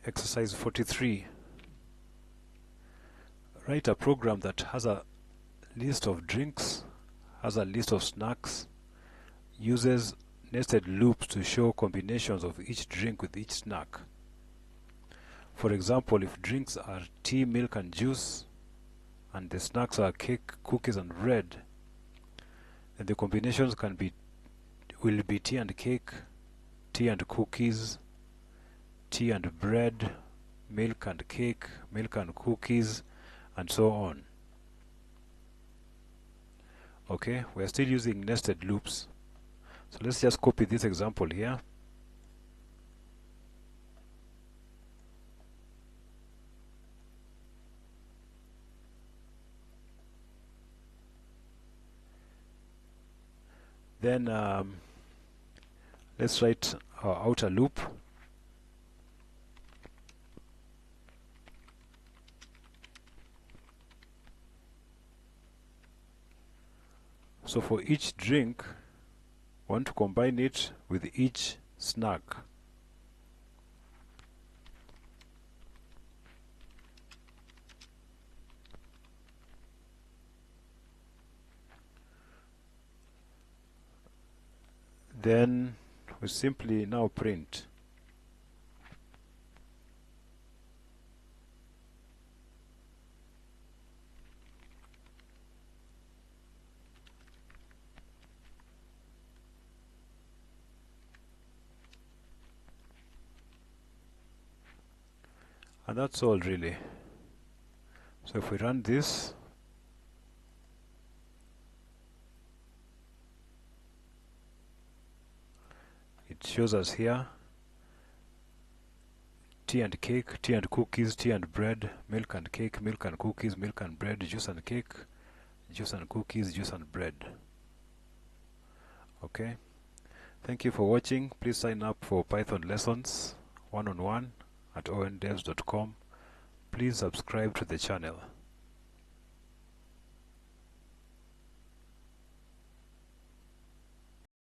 Exercise 43. Write a program that has a list of drinks, has a list of snacks, uses nested loops to show combinations of each drink with each snack. For example, if drinks are tea, milk and juice, and the snacks are cake, cookies and bread, then the combinations will be tea and cake, tea and cookies, tea and bread, milk and cake, milk and cookies, and so on. Okay, we're still using nested loops. So let's just copy this example here. Then let's write our outer loop. So for each drink, I want to combine it with each snack. Then we simply now print. And that's all really. So if we run this, it shows us here tea and cake, tea and cookies, tea and bread, milk and cake, milk and cookies, milk and bread, juice and cake, juice and cookies, juice and bread. Okay, thank you for watching. Please sign up for Python lessons one-on-one at ondevs.com. Please subscribe to the channel.